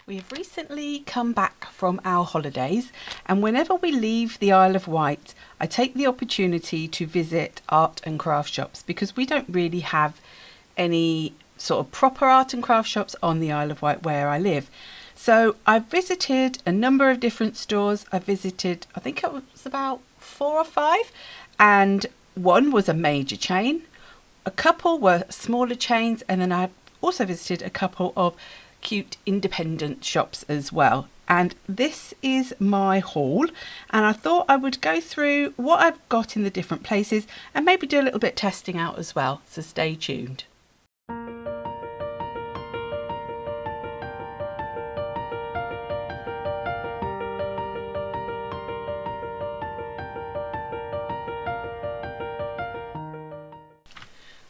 We have recently come back from our holidays, and whenever we leave the Isle of Wight, I take the opportunity to visit art and craft shops because we don't really have any sort of proper art and craft shops on the Isle of Wight where I live. So I visited a number of different stores. I visited, I think it was about 4 or 5, and one was a major chain. A couple were smaller chains, and then I also visited a couple of cute independent shops as well. And this is my haul, and I thought I would go through what I've got in the different places and maybe do a little bit testing out as well, so stay tuned.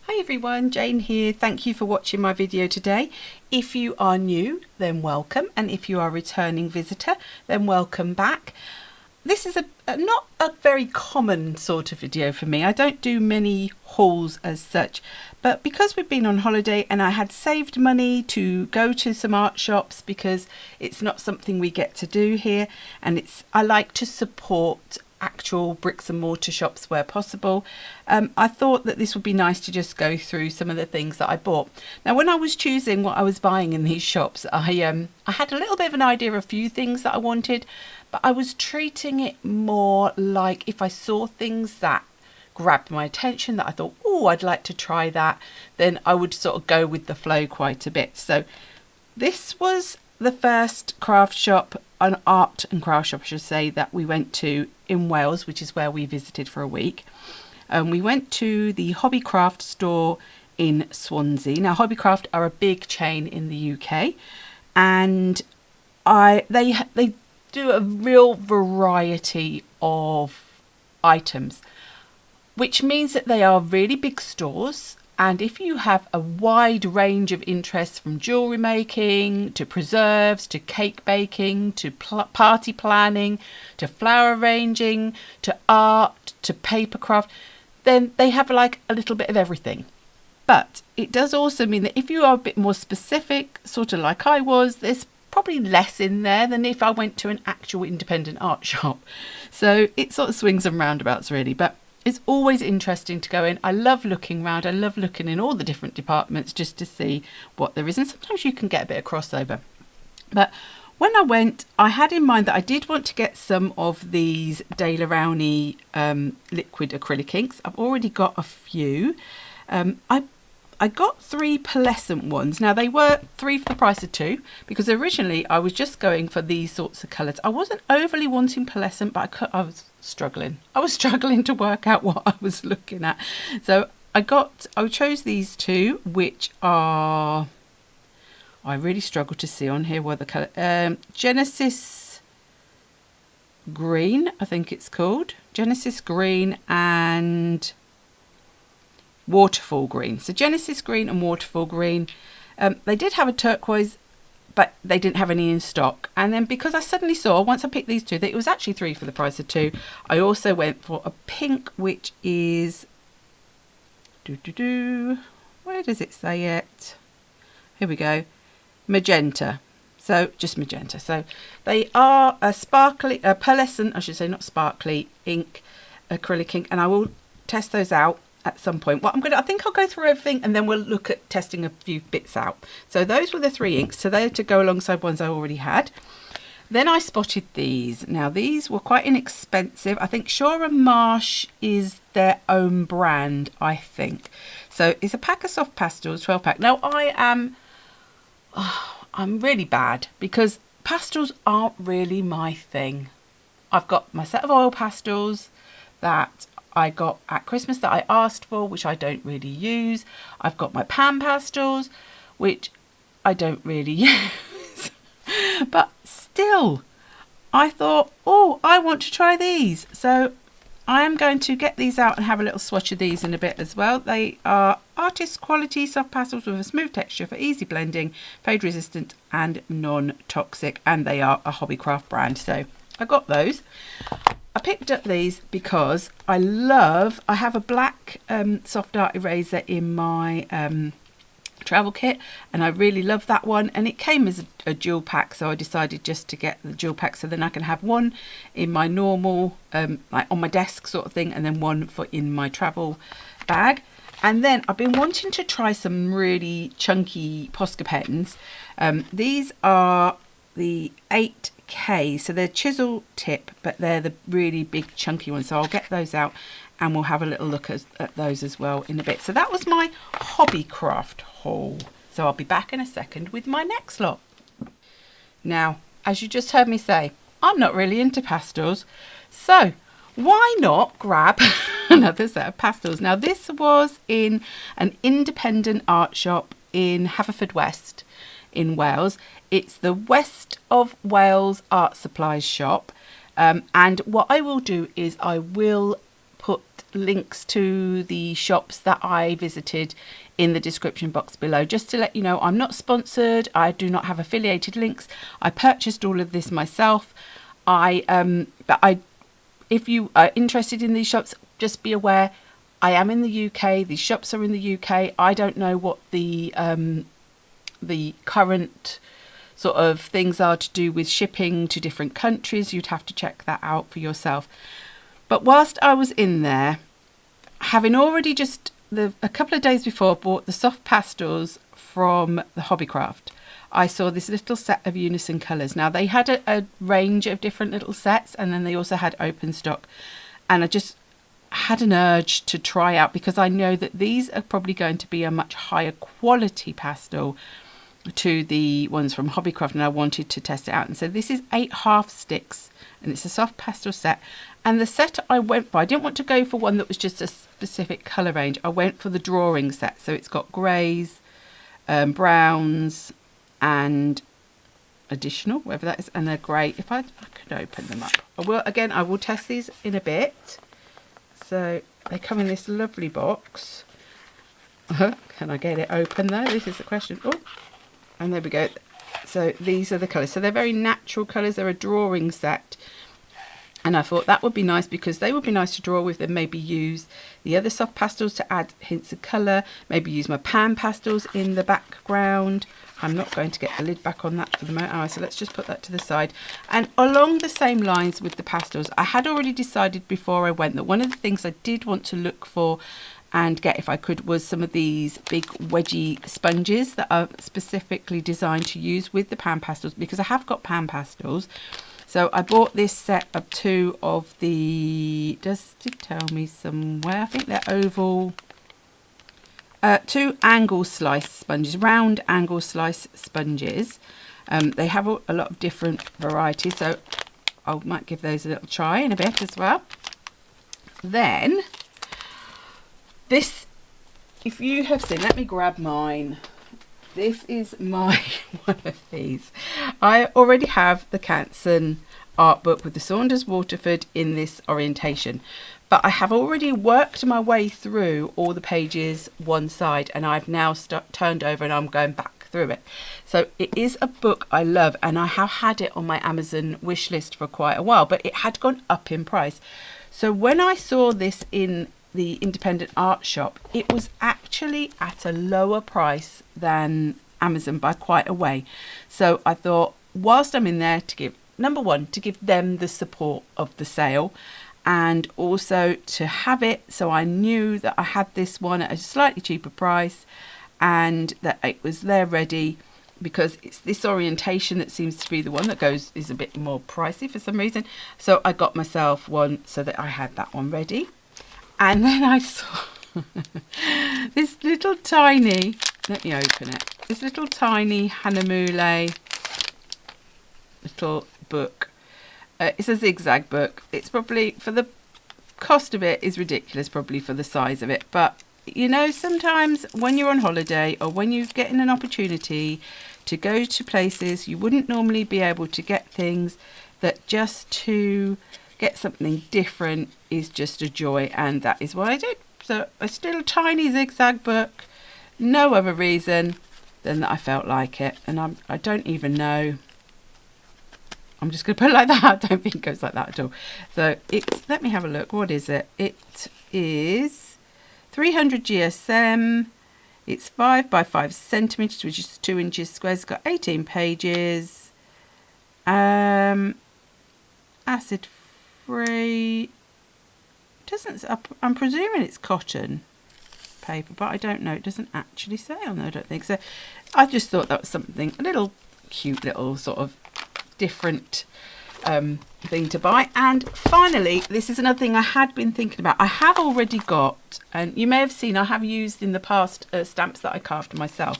Hi everyone, Jane here. Thank you for watching my video today. If you are new, then welcome, and if you are a returning visitor, then welcome back. This is not a very common sort of video for me. I don't do many hauls as such, but because we've been on holiday and I had saved money to go to some art shops because it's not something we get to do here, and I like to support actual bricks and mortar shops where possible. I thought that this would be nice to just go through some of the things that I bought. Now, when I was choosing what I was buying in these shops, I had a little bit of an idea of a few things that I wanted, but I was treating it more like if I saw things that grabbed my attention, that I thought, oh, I'd like to try that, then I would sort of go with the flow quite a bit. So this was the first craft shop, an art and craft shop I should say, that we went to in Wales, which is where we visited for a week. We went to the Hobbycraft store in Swansea. Now, Hobbycraft are a big chain in the UK, and they do a real variety of items, which means that they are really big stores. And if you have a wide range of interests, from jewellery making to preserves to cake baking to party planning to flower arranging to art to paper craft, then they have like a little bit of everything. But it does also mean that if you are a bit more specific, sort of like I was, there's probably less in there than if I went to an actual independent art shop. So it sort of swings and roundabouts really, but it's always interesting to go in. I love looking around. I love looking in all the different departments just to see what there is. And sometimes you can get a bit of crossover. But when I went, I had in mind that I did want to get some of these Daler Rowney liquid acrylic inks. I've already got a few. I got 3 pearlescent ones. Now, they were 3 for the price of 2 because originally I was just going for these sorts of colours. I wasn't overly wanting pearlescent, but I was struggling. I was struggling to work out what I was looking at. So I chose these 2, which are, I really struggle to see on here what the colour, Genesis Green, I think it's called. Genesis Green and Waterfall Green. So Genesis Green and Waterfall Green. They did have a turquoise, but they didn't have any in stock. And then because I suddenly saw, once I picked these 2, that it was actually 3 for the price of 2, I also went for a pink, which is, where does it say it? Here we go, magenta. So just magenta. So they are a sparkly, a pearlescent, I should say, not sparkly ink, acrylic ink, and I will test those out at some point. I think I'll go through everything and then we'll look at testing a few bits out. So those were the 3 inks. So they're to go alongside ones I already had. Then I spotted these. Now these were quite inexpensive. I think Shaw & Marsh is their own brand, I think. So it's a pack of soft pastels, 12 pack. Now I'm really bad because pastels aren't really my thing. I've got my set of oil pastels that I got at Christmas that I asked for, which I don't really use. I've got my pan pastels, which I don't really use. But still, I thought, oh, I want to try these. So I am going to get these out and have a little swatch of these in a bit as well. They are artist quality soft pastels with a smooth texture for easy blending, fade resistant and non-toxic. And they are a Hobbycraft brand. So I got those. I picked up these because I have a black soft art eraser in my travel kit, and I really love that one, and it came as a dual pack, so I decided just to get the dual pack so then I can have one in my normal like on my desk sort of thing, and then one for in my travel bag. And then I've been wanting to try some really chunky Posca pens. These are the 8K, so they're chisel tip, but they're the really big chunky ones, so I'll get those out and we'll have a little look at those as well in a bit. So that was my Hobbycraft haul. So I'll be back in a second with my next lot. Now, as you just heard me say, I'm not really into pastels. So why not grab another set of pastels? Now this was in an independent art shop in Haverfordwest in Wales. It's the West of Wales Art Supplies shop. And what I will do is I will put links to the shops that I visited in the description box below, just to let you know I'm not sponsored. I do not have affiliated links. I purchased all of this myself. If you are interested in these shops, just be aware I am in the UK. These shops are in the UK. I don't know what the current sort of things are to do with shipping to different countries. You'd have to check that out for yourself. But whilst I was in there, having already just a couple of days before bought the soft pastels from the Hobbycraft, I saw this little set of unison colours. Now they had a range of different little sets, and then they also had open stock, and I just had an urge to try out, because I know that these are probably going to be a much higher quality pastel to the ones from Hobbycraft, and I wanted to test it out. And so this is 8 half sticks, and it's a soft pastel set. And the set I went for, I didn't want to go for one that was just a specific colour range. I went for the drawing set. So it's got greys, browns, and additional, whatever that is, and they're great. If I could open them up, I will test these in a bit. So they come in this lovely box. Can I get it open though? This is the question. Oh, and there we go. So these are the colours. So they're very natural colours. They're a drawing set. And I thought that would be nice, because they would be nice to draw with, and maybe use the other soft pastels to add hints of colour. Maybe use my pan pastels in the background. I'm not going to get the lid back on that for the moment, so let's just put that to the side. And along the same lines with the pastels, I had already decided before I went that one of the things I did want to look for and get if I could was some of these big wedgy sponges that are specifically designed to use with the pan pastels, because I have got pan pastels. So I bought this set of 2 of the, does it tell me somewhere? I think they're oval, 2 angle slice sponges, round angle slice sponges. They have a lot of different varieties, so I might give those a little try in a bit as well. Then this, if you have seen, let me grab mine. This is my one of these. I already have the Canson art book with the Saunders Waterford in this orientation, but I have already worked my way through all the pages one side, and I've now turned over and I'm going back through it. So it is a book I love, and I have had it on my Amazon wish list for quite a while, but it had gone up in price. So when I saw this in the independent art shop, it was actually at a lower price than Amazon by quite a way. So I thought, whilst I'm in there, to give, number one, to give them the support of the sale, and also to have it so I knew that I had this one at a slightly cheaper price and that it was there ready, because it's this orientation that seems to be the one that is a bit more pricey for some reason. So I got myself one so that I had that one ready. And then I saw this little tiny, let me open it, this little tiny Hanamoule little book. It's a zigzag book. It's probably, for the cost of it, is ridiculous probably for the size of it. But, you know, sometimes when you're on holiday, or when you're getting an opportunity to go to places you wouldn't normally be able to get things, that just to get something different is just a joy, and that is what I did. So a still tiny zigzag book, no other reason than that I felt like it. And I don't even know, I'm just going to put it like that. I don't think it goes like that at all. So it's, let me have a look, what is it? It is 300 GSM, It's 5 by 5 centimetres, which is 2 inches square. It's got 18 pages. Acid free. Doesn't, I'm presuming it's cotton paper, but I don't know. It doesn't actually say on there, I don't think. So I just thought that was something, a little cute little sort of different thing to buy. And finally, this is another thing I had been thinking about. I have already got, and you may have seen, I have used in the past stamps that I carved myself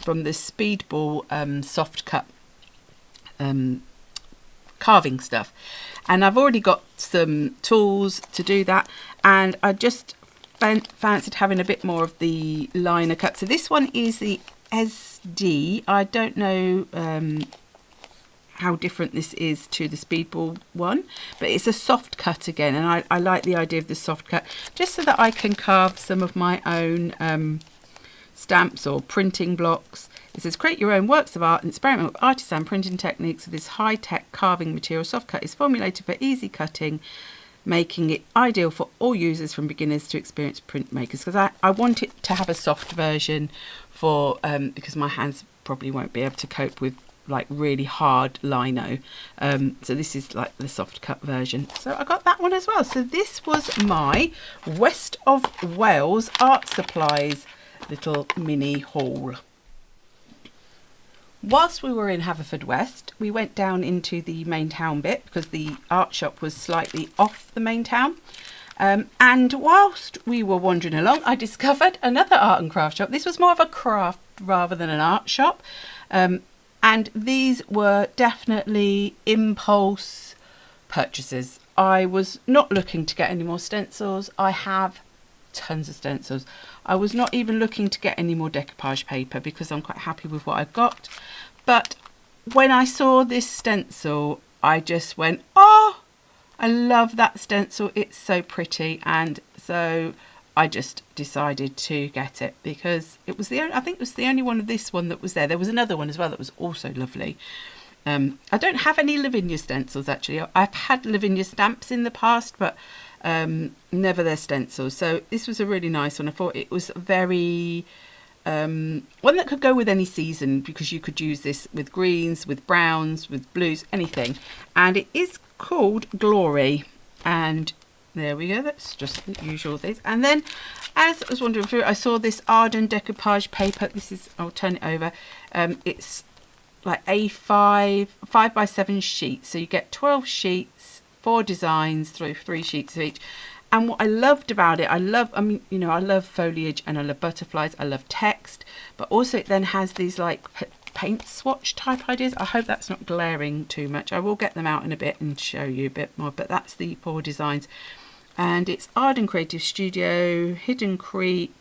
from the Speedball soft cut carving stuff, and I've already got some tools to do that, and I just fancied having a bit more of the liner cut. So this one is the SD. I don't know how different this is to the Speedball one, but it's a soft cut again, and I like the idea of the soft cut just so that I can carve some of my own stamps or printing blocks. It says create your own works of art and experiment with artisan printing techniques. With this high-tech carving material, soft cut is formulated for easy cutting, making it ideal for all users from beginners to experienced printmakers. Because I want it to have a soft version for because my hands probably won't be able to cope with like really hard lino. So this is like the soft cut version. So I got that one as well. So this was my West of Wales art supplies little mini haul. Whilst we were in Haverfordwest, we went down into the main town bit because the art shop was slightly off the main town. And whilst we were wandering along, I discovered another art and craft shop. This was more of a craft rather than an art shop. And these were definitely impulse purchases. I was not looking to get any more stencils. I have tons of stencils. I was not even looking to get any more decoupage paper because I'm quite happy with what I've got. But when I saw this stencil, I just went, oh, I love that stencil. It's so pretty. And so I just decided to get it because it was the only, I think it was the only one of this one that was there. There was another one as well that was also lovely. I don't have any Lavinia stencils actually. I've had Lavinia stamps in the past, but never their stencils. So this was a really nice one. I thought it was very one that could go with any season because you could use this with greens, with browns, with blues, anything. And it is called Glory. And there we go. That's just the usual things. And then as I was wandering through, I saw this Arden decoupage paper. This is, I'll turn it over. It's like A5 5 by 7 sheets. So you get 12 sheets, 4 designs through 3 sheets of each. And what I loved about it, I love foliage and I love butterflies, I love text, but also it then has these like paint swatch type ideas. I hope that's not glaring too much. I will get them out in a bit and show you a bit more, but that's the 4 designs. And it's Arden Creative Studio, Hidden Creek.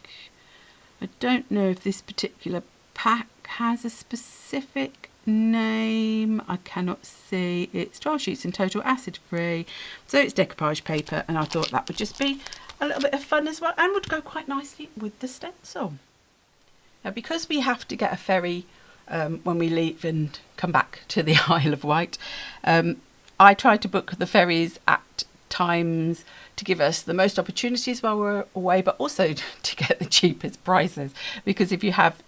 I don't know if this particular pack has a specific name. I cannot see. It's 12 sheets in total, acid free, so it's decoupage paper, and I thought that would just be a little bit of fun as well and would go quite nicely with the stencil. Now because we have to get a ferry when we leave and come back to the Isle of Wight, I tried to book the ferries at times to give us the most opportunities while we're away, but also to get the cheapest prices, because if you have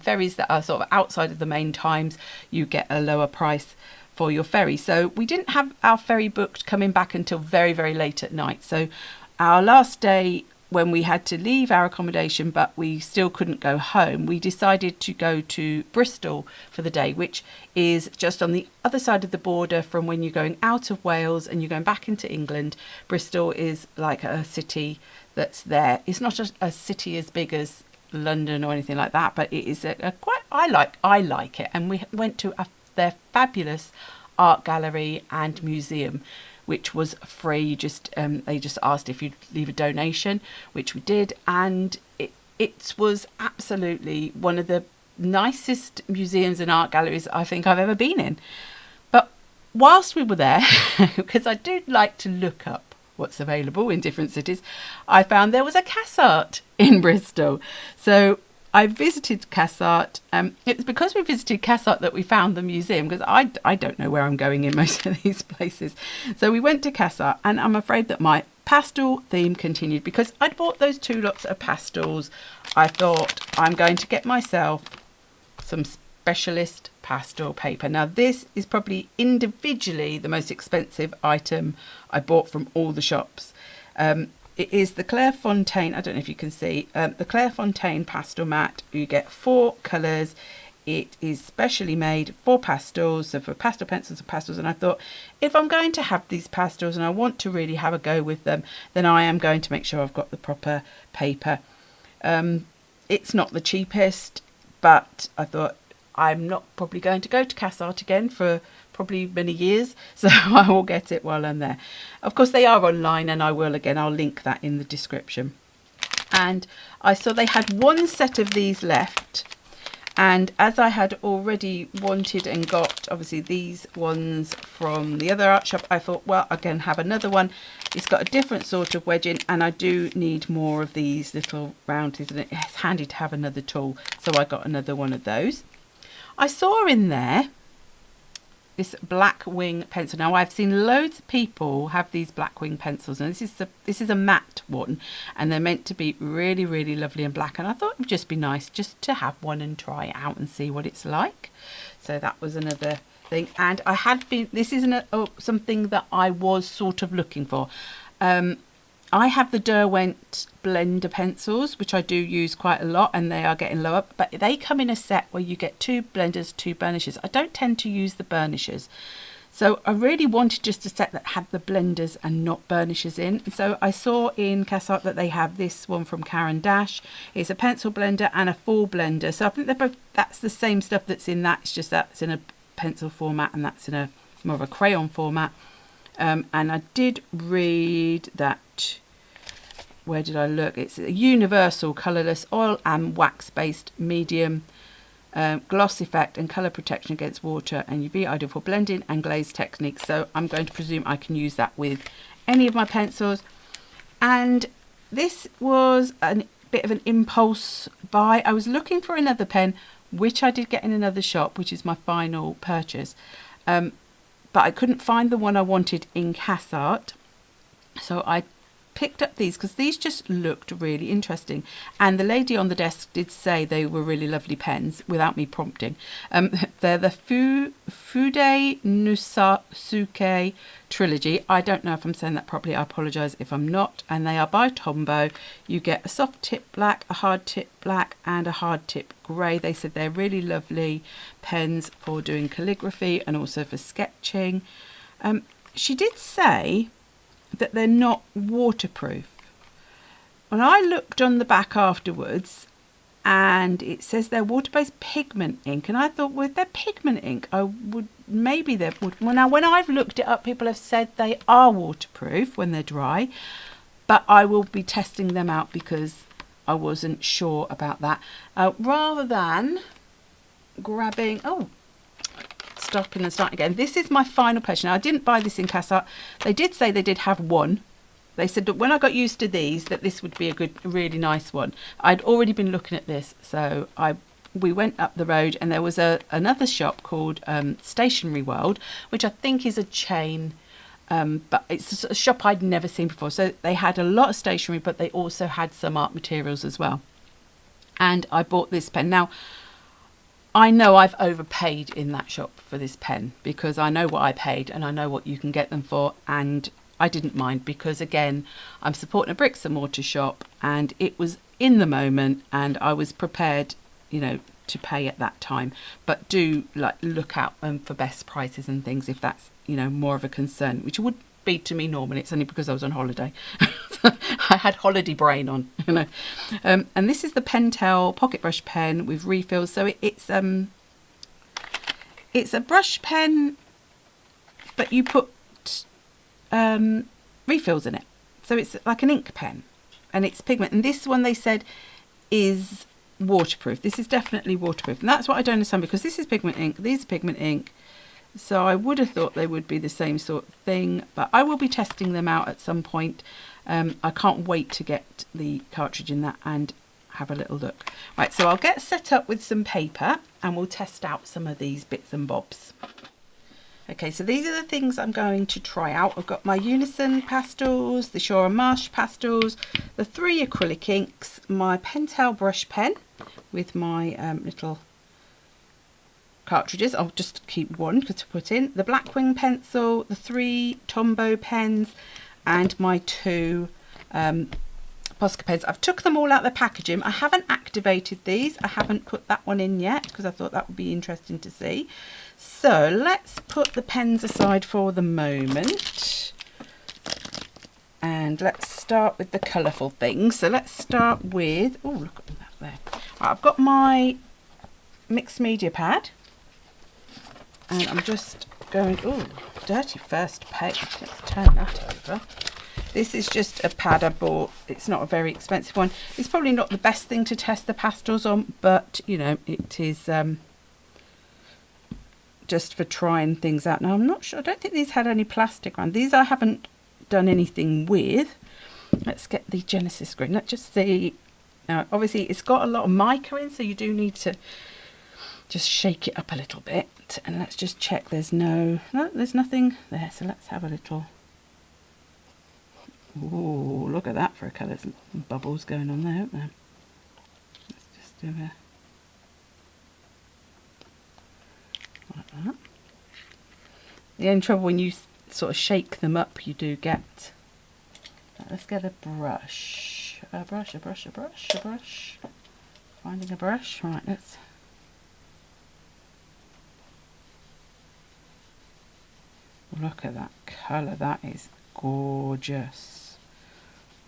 ferries that are sort of outside of the main times, you get a lower price for your ferry. So we didn't have our ferry booked coming back until very, very late at night. So our last day, when we had to leave our accommodation but we still couldn't go home, we decided to go to Bristol for the day, which is just on the other side of the border from when you're going out of Wales and you're going back into England. Bristol is like a city that's there. It's not a city as big as London or anything like that, but it is a quite, I like it. And we went to their fabulous art gallery and museum, which was free. Just they just asked if you'd leave a donation, which we did, and it was absolutely one of the nicest museums and art galleries I think I've ever been in. But whilst we were there, because I do like to look up what's available in different cities, I found there was a Cassart in Bristol. So I visited Cassart. It's because we visited Cassart that we found the museum, because I don't know where I'm going in most of these places. So we went to Cassart, and I'm afraid that my pastel theme continued. Because I'd bought those 2 lots of pastels, I thought I'm going to get myself some specialist pastel paper. Now this is probably individually the most expensive item I bought from all the shops. It is the Clairefontaine, I don't know if you can see, the Clairefontaine pastel mat. You get 4 colours. It is specially made for pastels, so for pastel pencils and pastels. And I thought, if I'm going to have these pastels and I want to really have a go with them, then I am going to make sure I've got the proper paper. It's not the cheapest, but I thought I'm not probably going to go to Cassart again for probably many years, so I will get it while I'm there. Of course they are online, and I'll link that in the description. And I saw they had 1 set of these left, and as I had already wanted and got obviously these ones from the other art shop, I thought, well, I can have another one. It's got a different sort of wedging, and I do need more of these little roundies, and it's handy to have another tool, so I got another one of those. I saw in there this black wing pencil. Now I've seen loads of people have these black wing pencils, and this is a matte one, and they're meant to be really, really lovely and black, and I thought it would just be nice just to have one and try it out and see what it's like. So that was another thing. And I had been, this is something that I was sort of looking for. I have the Derwent blender pencils, which I do use quite a lot, and they are getting lower, but they come in a set where you get 2 blenders, 2 burnishes. I don't tend to use the burnishes, so I really wanted just a set that had the blenders and not burnishes in. So I saw in Cassart that they have this one from Caran d'Ache. It's a pencil blender and a full blender, so I think they're both, that's the same stuff that's in that, it's just that's in a pencil format and that's in a more of a crayon format. And I did read that, where did I look? It's a universal colourless oil and wax based medium, gloss effect and colour protection against water and UV, ideal for blending and glaze techniques. So I'm going to presume I can use that with any of my pencils. And this was a bit of an impulse buy. I was looking for another pen, which I did get in another shop, which is my final purchase. But I couldn't find the one I wanted in Cassart, so I picked up these because these just looked really interesting, and the lady on the desk did say they were really lovely pens without me prompting. They're the Fude Nusuke trilogy. I don't know if I'm saying that properly, I apologise if I'm not, and they are by Tombow. You get a soft tip black, a hard tip black and a hard tip grey. They said they're really lovely pens for doing calligraphy and also for sketching. She did say that they're not waterproof. When I looked on the back afterwards, and it says they're water-based pigment ink, and I thought, well, if they're pigment ink, I would maybe they would. Well, now when I've looked it up, people have said they are waterproof when they're dry, but I will be testing them out because I wasn't sure about that. Rather than grabbing, stopping and starting again. This is my final purchase. Now I didn't buy this in Cassart. They did say they did have one. They said that when I got used to these, that this would be a good, really nice one. I'd already been looking at this, so we went up the road, and there was another shop called Stationery World, which I think is a chain, but it's a shop I'd never seen before. So they had a lot of stationery, but they also had some art materials as well. And I bought this pen. Now, I know I've overpaid in that shop for this pen because I know what I paid and I know what you can get them for, and I didn't mind because, again, I'm supporting a bricks and mortar shop, and it was in the moment and I was prepared, you know, to pay at that time. But do look out for best prices and things if that's, you know, more of a concern, which would be to me normally. It's only because I was on holiday. I had holiday brain on, you know. And this is the Pentel pocket brush pen with refills. So it's a brush pen, but you put refills in it. So it's like an ink pen, and it's pigment. And this one they said is waterproof. This is definitely waterproof, and that's what I don't understand, because this is pigment ink, these are pigment ink. So I would have thought they would be the same sort of thing, but I will be testing them out at some point. I can't wait to get the cartridge in that and have a little look. Right, so I'll get set up with some paper and we'll test out some of these bits and bobs. Okay, so these are the things I'm going to try out. I've got my Unison pastels, the Shore and Marsh pastels, the 3 acrylic inks, my Pentel brush pen with my little cartridges. I'll just keep one to put in. The Blackwing pencil, the 3 Tombow pens, and my 2 Posca pens. I've took them all out of the packaging. I haven't activated these. I haven't put that one in yet because I thought that would be interesting to see. So let's put the pens aside for the moment. And let's start with the colourful things. So let's start with, oh, look at that there. Right, I've got my mixed media pad. And I'm just going, oh, dirty first page. Let's turn that over. This is just a pad I bought. It's not a very expensive one. It's probably not the best thing to test the pastels on, but, you know, it is just for trying things out. Now, I'm not sure. I don't think these had any plastic on. These I haven't done anything with. Let's get the Genesis green. Let's just see. Now, obviously, it's got a lot of mica in, so you do need to just shake it up a little bit. And let's just check there's there's nothing there. So let's have a little... Oh, look at that for a colour. There's some bubbles going on there, aren't there? Let's just do a... like that. The only trouble when you sort of shake them up, you do get... Let's get a brush. A brush. Finding a brush. Right, let's... Look at that colour. That is gorgeous.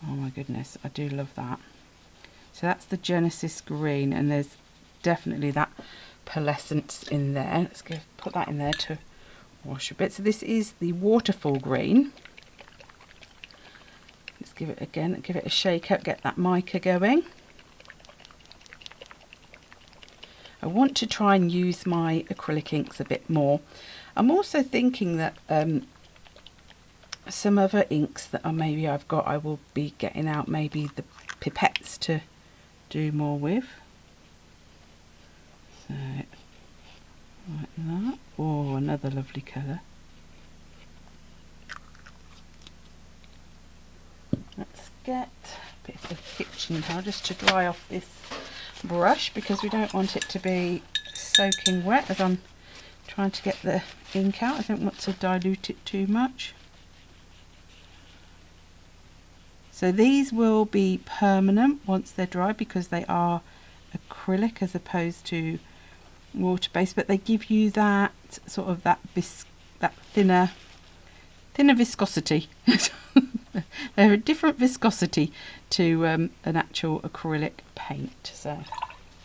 Oh my goodness, I do love that. So that's the Genesis green, and there's definitely that pearlescence in there. Let's put that in there to wash a bit. So this is the waterfall green. Let's give it a shake up, get that mica going. I want to try and use my acrylic inks a bit more. I'm also thinking that some other inks that maybe I've got, I will be getting out maybe the pipettes to do more with. So, like that. Oh, another lovely colour. Let's get a bit of kitchen towel just to dry off this brush, because we don't want it to be soaking wet as I'm trying to get the ink out. I don't want to dilute it too much. So these will be permanent once they're dry because they are acrylic as opposed to water-based, but they give you that sort of that thinner viscosity. They're a different viscosity to an actual acrylic paint. So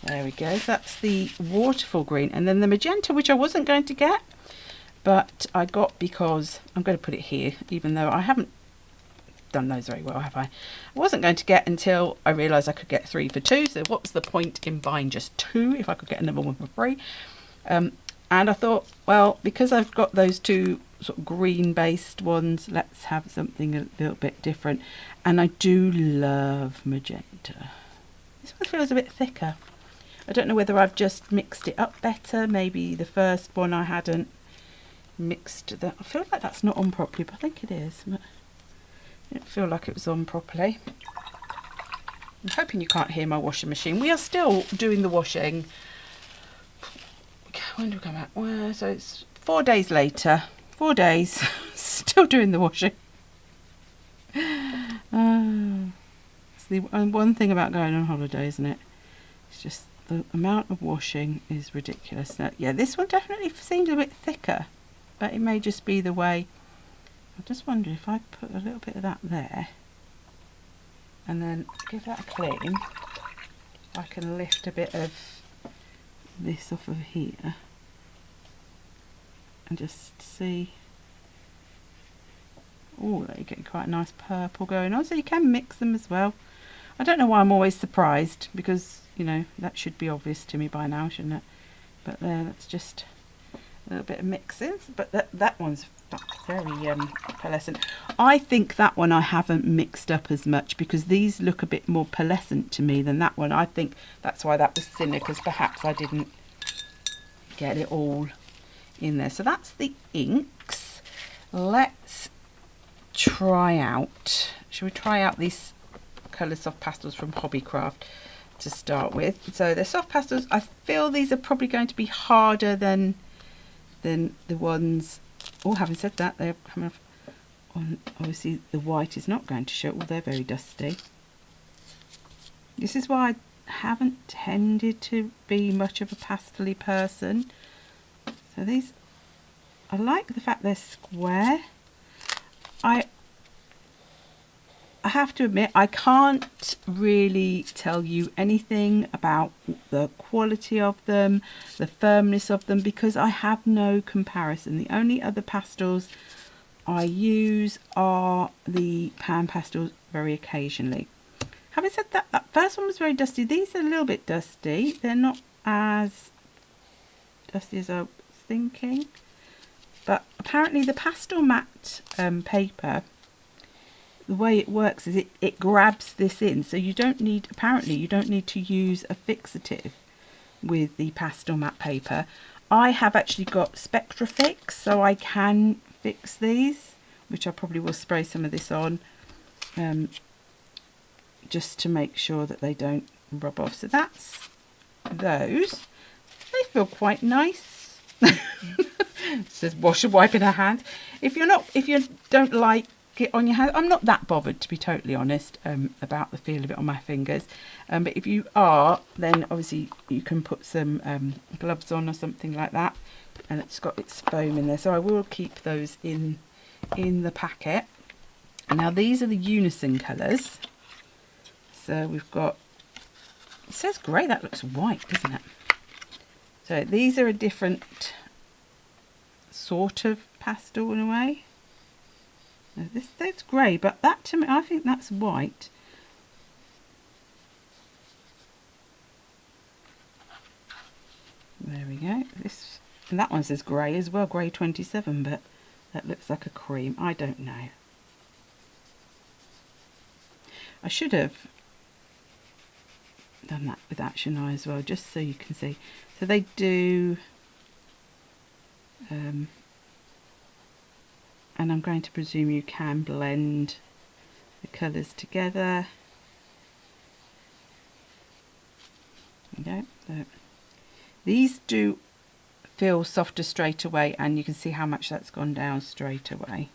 there we go. That's the waterfall green, and then the magenta, which I wasn't going to get, but I got because I'm going to put it here, even though I haven't done those very well, have I? I wasn't going to get until I realised I could get 3 for 2. So what was the point in buying just 2 if I could get another one for free? And I thought, well, because I've got those 2 sort of green based ones, let's have something a little bit different. And I do love magenta. This one feels a bit thicker. I don't know whether I've just mixed it up better. Maybe the first one I hadn't mixed that. I feel like that's not on properly, but I think it is. But I didn't feel like it was on properly. I'm hoping you can't hear my washing machine. We are still doing the washing. When do we come back? Well, so it's 4 days later. 4 days. Still doing the washing. It's the one thing about going on holiday, isn't it? It's just the amount of washing is ridiculous. Now, yeah, this one definitely seems a bit thicker, but it may just be the way. I just wonder if I put a little bit of that there and then give that a clean, I can lift a bit of this off of here and just see. Oh, there you get quite a nice purple going on, so you can mix them as well. I don't know why I'm always surprised, because, you know, that should be obvious to me by now, shouldn't it? But there, that's just a little bit of mixing. But that one's very pearlescent. I think that one I haven't mixed up as much because these look a bit more pearlescent to me than that one. I think that's why that was thinner, because perhaps I didn't get it all in there. So that's the inks. Let's try out, shall we try out these colour soft pastels from Hobbycraft to start with? So they're soft pastels. I feel these are probably going to be harder than the ones, oh, having said that, they're coming off on, obviously the white is not going to show. Oh, they're very dusty. This is why I haven't tended to be much of a pastel-y person. So these, I like the fact they're square. I have to admit, I can't really tell you anything about the quality of them, the firmness of them, because I have no comparison. The only other pastels I use are the pan pastels very occasionally. Having said that, that first one was very dusty. These are a little bit dusty. They're not as dusty as I was thinking. But apparently the pastel matte paper, the way it works is it grabs this in. So you don't need, apparently you don't need to use a fixative with the pastel matte paper. I have actually got Spectra Fix, so I can fix these, which I probably will spray some of this on just to make sure that they don't rub off. So that's those. They feel quite nice. It says wash and wipe in her hand. If you don't like it on your hand, I'm not that bothered, to be totally honest, about the feel of it on my fingers. But if you are, then obviously you can put some gloves on or something like that, and it's got its foam in there. So I will keep those in the packet. And now these are the unison colours. So we've got, it says grey, that looks white, doesn't it? So these are a different sort of pastel in a way. Now this says grey, but that, to me, I think that's white. There we go. This, and that one says grey as well, grey 27, but that looks like a cream. I don't know. I should have done that with Action Eye as well, just so you can see. So they do, and I'm going to presume you can blend the colours together. Okay, so these do feel softer straight away, and you can see how much that's gone down straight away.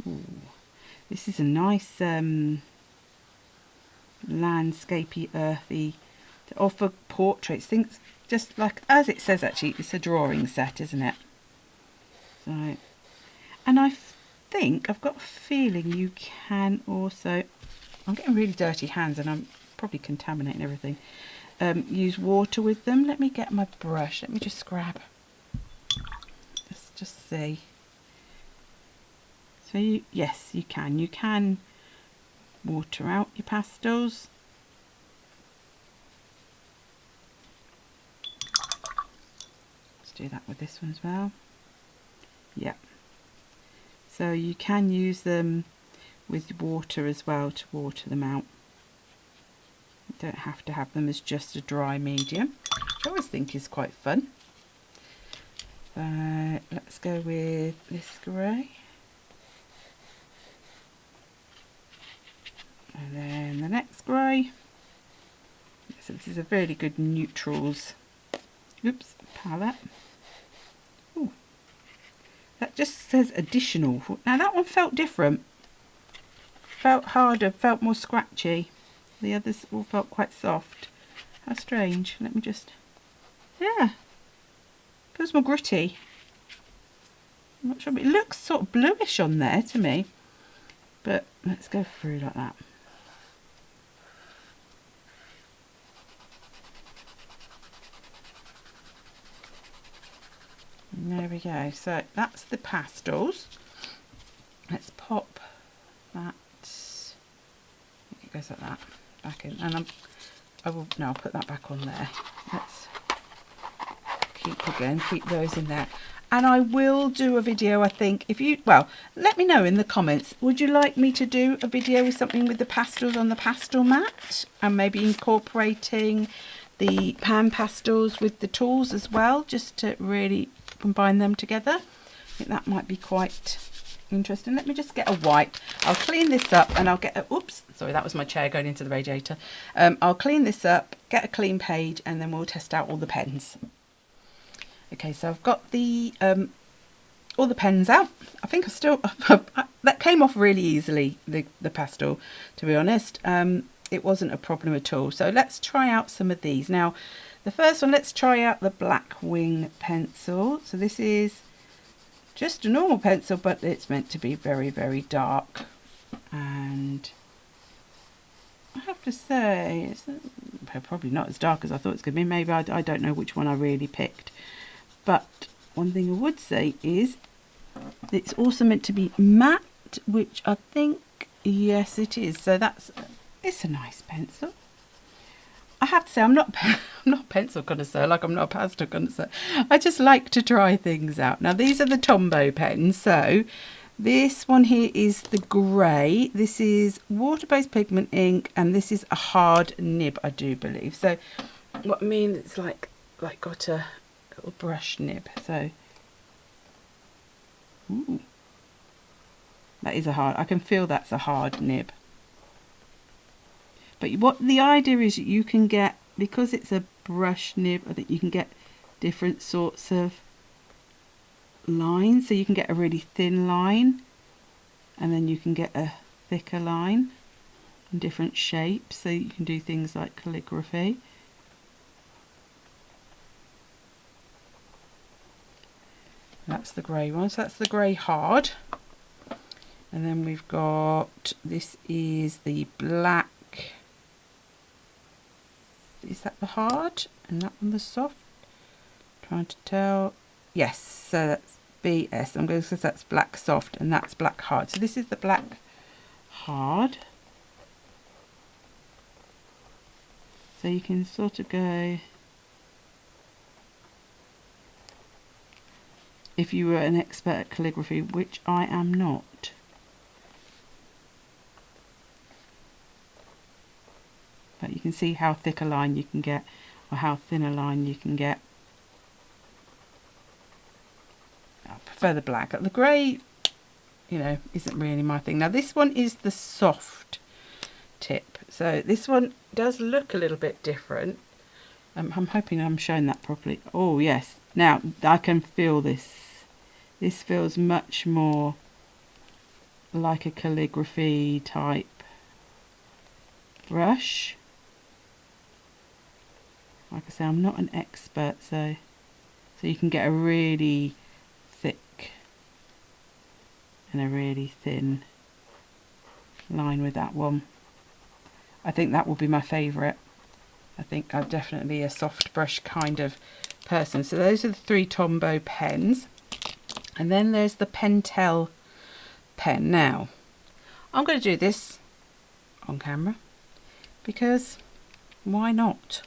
Ooh, this is a nice landscapey, earthy, to offer portraits. Things just like, as it says, actually it's a drawing set, isn't it? So, and I think, I've got a feeling you can also, I'm getting really dirty hands and I'm probably contaminating everything, use water with them. Let me get my brush, let me just grab, let's just see. So yes, you can water out your pastels. Let's do that with this one as well. Yeah. So you can use them with water as well to water them out. You don't have to have them as just a dry medium, which I always think is quite fun. Let's go with this grey. And then the next grey. So this is a really good neutrals, oops, palette. Ooh. That just says additional. Now that one felt different. Felt harder, felt more scratchy. The others all felt quite soft. How strange. Let me just, yeah. Feels more gritty. I'm not sure, but it looks sort of bluish on there to me. But let's go through like that. And there we go. So that's the pastels. Let's pop that. It goes like that back in, and I'll put that back on there. Let's keep those in there. And I will do a video, I think, if you, well, let me know in the comments, would you like me to do a video with something with the pastels on the pastel mat, and maybe incorporating the pan pastels with the tools as well, just to really combine them together. I think that might be quite interesting. Let me just get a wipe. I'll clean this up and I'll get a, oops, sorry, that was my chair going into the radiator. I'll clean this up, get a clean page, and then we'll test out all the pens. Okay, so I've got the all the pens out. I think I still that came off really easily, the pastel, to be honest. It wasn't a problem at all. So let's try out some of these. Now, the first one, let's try out the Black Wing pencil. So this is just a normal pencil, but it's meant to be very, very dark. And I have to say, it's probably not as dark as I thought it's going to be. Maybe I don't know which one I really picked. But one thing I would say is it's also meant to be matte, which I think, yes, it is. So it's a nice pencil. I have to say, I'm not a pencil connoisseur, like I'm not a pastel connoisseur. I just like to try things out. Now, these are the Tombow pens. So this one here is the grey. This is water-based pigment ink, and this is a hard nib, I do believe. So what I mean, it's like got a little brush nib. So, ooh, that is a hard. I can feel that's a hard nib. But what the idea is, you can get, because it's a brush nib, I think you can get different sorts of lines. So you can get a really thin line, and then you can get a thicker line in different shapes. So you can do things like calligraphy. That's the grey one. So that's the grey hard. And then we've got, this is the black. Is that the hard? And that one the soft? Trying to tell. Yes, so that's BS. I'm going to say that's black soft and that's black hard. So this is the black hard. So you can sort of go, if you were an expert at calligraphy, which I am not. But you can see how thick a line you can get, or how thin a line you can get. I prefer the black. The grey, you know, isn't really my thing. Now this one is the soft tip. So this one does look a little bit different. I'm hoping I'm showing that properly. Oh yes. Now I can feel this. This feels much more like a calligraphy type brush. Like I say, I'm not an expert, so you can get a really thick and a really thin line with that one. I think that will be my favourite. I think I'm definitely a soft brush kind of person. So those are the 3 Tombow pens. And then there's the Pentel pen. Now, I'm going to do this on camera because why not?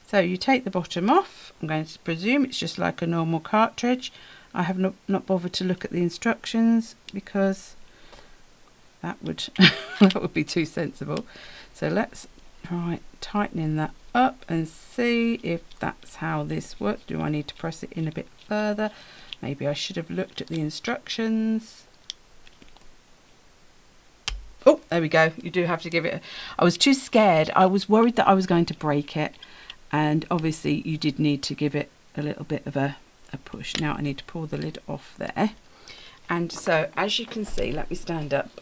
So you take the bottom off. I'm going to presume it's just like a normal cartridge. I have not bothered to look at the instructions because that would that would be too sensible. So let's try tightening that up and see if that's how this works. Do I need to press it in a bit further? Maybe I should have looked at the instructions. Oh, there we go. You do have to give it I was too scared. I was worried that I was going to break it. And obviously you did need to give it a little bit of a push. Now I need to pull the lid off there. And so as you can see, let me stand up.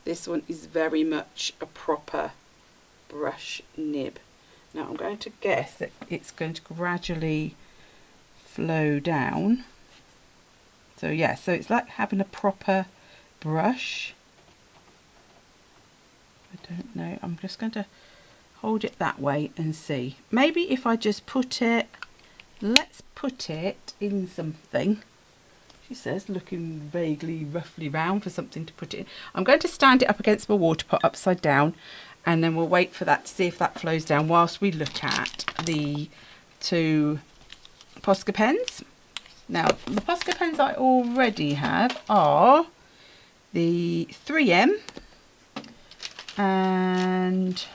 This one is very much a proper brush nib. Now I'm going to guess that it's going to gradually flow down. So yeah, so it's like having a proper brush. I don't know, I'm just going to hold it that way and see. Maybe if I just put it, let's put it in something. She says, looking vaguely, roughly round for something to put it in. I'm going to stand it up against my water pot upside down, and then we'll wait for that to see if that flows down whilst we look at the 2 Posca pens. Now, the Posca pens I already have are the 3M and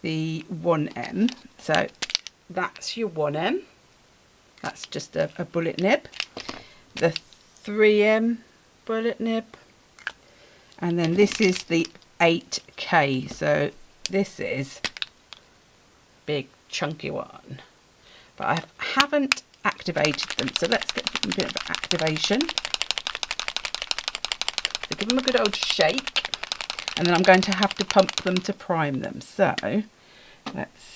the 1M. So that's your 1M. That's just a bullet nib. The 3M bullet nib. And then this is the 8K. So this is big chunky one. But I haven't activated them. So let's get a bit of activation. So give them a good old shake. And then I'm going to have to pump them to prime them. So let's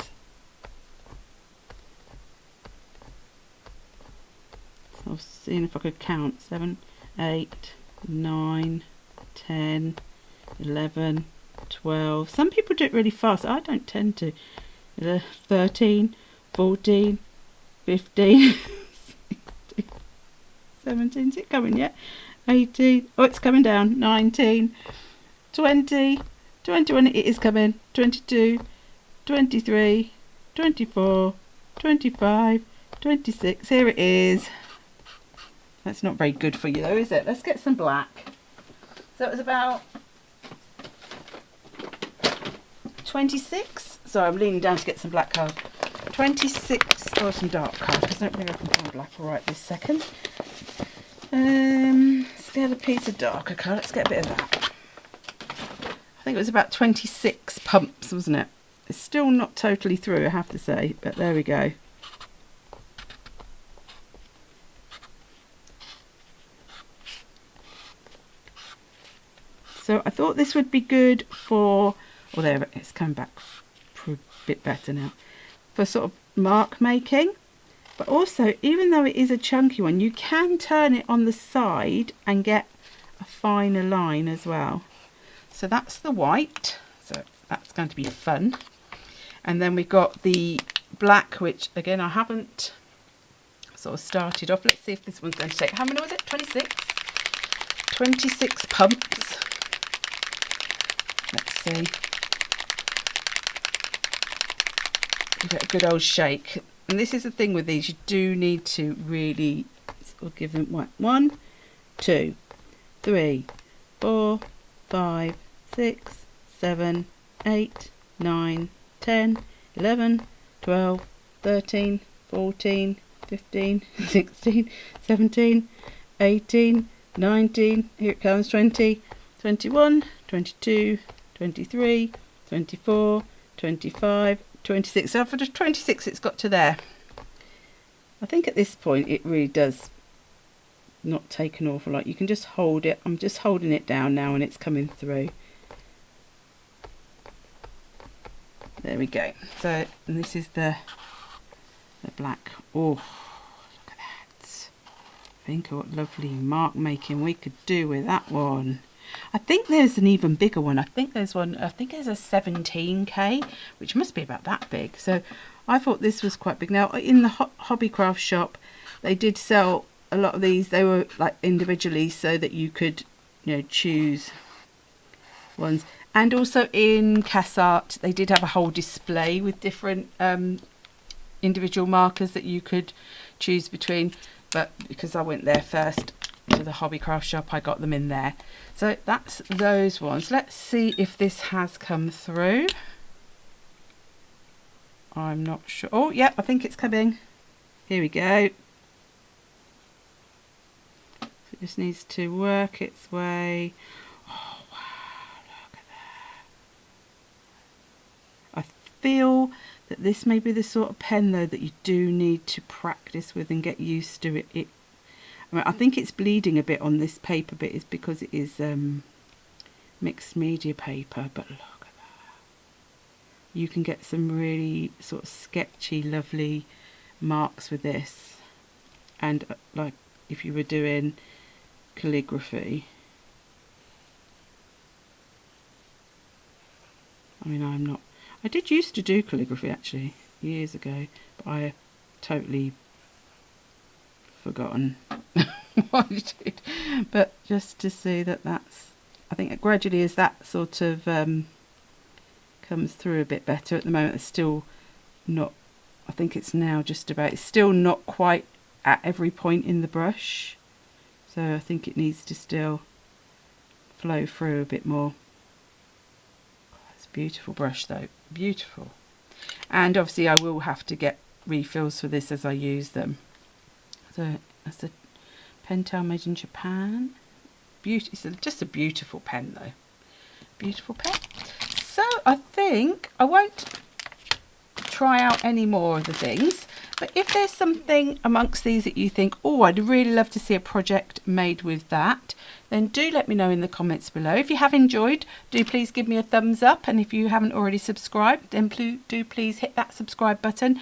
I was seeing if I could count 7, 8, 9, 10, 11, 12. Some people do it really fast. I don't tend to. 13, 14, 15, 16, 17. Is it coming yet? 18. Oh, it's coming down. 19. 20, 21, it is coming, 22, 23, 24, 25, 26, here it is. That's not very good for you though, is it? Let's get some black. So it was about 26, so I'm leaning down to get some black card. 26, or some dark card, because I don't think I can find black right this second. Let's get a piece of darker card, let's get a bit of that. I think it was about 26 pumps, wasn't it? It's still not totally through, I have to say, but there we go. So I thought this would be good for, oh there, it's coming back a bit better now, for sort of mark making. But also, even though it is a chunky one, you can turn it on the side and get a finer line as well. So that's the white, so that's going to be fun. And then we've got the black, which again I haven't sort of started off. Let's see if this one's going to take, how many was it? 26? 26 pumps. Let's see. Give it a good old shake. And this is the thing with these, you do need to really sort of give them what? 1, 2, 3, 4, 5, 6, 7, 8, 9, 10, 11, 12, 13, 14, 15, 16, 17, 18, 19, here it comes, 20, 21, 22, 23, 24, 25, 26. So for just 26 it's got to there. I think at this point it really does not take an awful lot. You can just hold it. I'm just holding it down now and it's coming through. There we go. So, and this is the black. Oh, look at that. Think of what lovely mark making we could do with that one. I think there's an even bigger one. I think there's one, I think there's a 17K, which must be about that big. So I thought this was quite big. Now in the Hobbycraft shop, they did sell a lot of these. They were like individually so that you could, you know, choose ones. And also in Cassart, they did have a whole display with different individual markers that you could choose between. But because I went there first to the Hobbycraft shop, I got them in there. So that's those ones. Let's see if this has come through. I'm not sure. Oh, yep, I think it's coming. Here we go. So it just needs to work its way. Oh, wow, look at that. I feel that this may be the sort of pen, though, that you do need to practice with and get used to it. I mean, I think it's bleeding a bit on this paper bit is because it is mixed media paper, but look at that. You can get some really sort of sketchy, lovely marks with this. And like if you were doing calligraphy. I mean, I'm not. I did used to do calligraphy actually years ago, but I totally forgotten what I did. But just to see that that's, I think gradually as that sort of comes through a bit better. At the moment it's still not, I think it's now just about, it's still not quite at every point in the brush, so I think it needs to still flow through a bit more. It's a beautiful brush though, beautiful. And obviously I will have to get refills for this as I use them. So that's a Pentel made in Japan. It's just a beautiful pen though. Beautiful pen. So I think I won't try out any more of the things, but if there's something amongst these that you think, oh, I'd really love to see a project made with that, then do let me know in the comments below. If you have enjoyed, do please give me a thumbs up, and if you haven't already subscribed, then do please hit that subscribe button.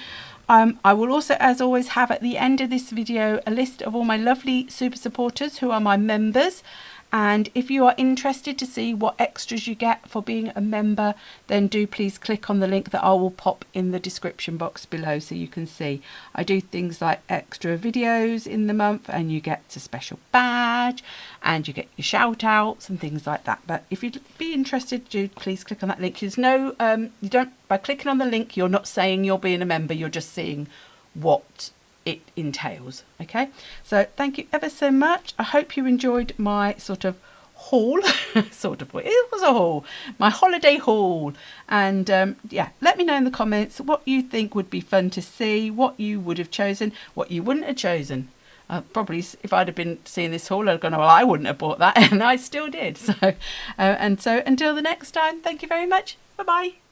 I will also, as always, have at the end of this video a list of all my lovely super supporters who are my members. And if you are interested to see what extras you get for being a member, then do please click on the link that I will pop in the description box below so you can see. I do things like extra videos in the month, and you get a special badge, and you get your shout outs and things like that. But if you'd be interested, do please click on that link. There's no, you don't, by clicking on the link, you're not saying you're being a member, you're just seeing what it entails. Okay, so thank you ever so much. I hope you enjoyed my sort of haul. It was a haul, my holiday haul. And yeah, let me know in the comments what you think would be fun to see, what you would have chosen, what you wouldn't have chosen. Probably if I'd have been seeing this haul, I'd have gone, well, I wouldn't have bought that, and I still did. So and so until the next time, thank you very much. Bye bye.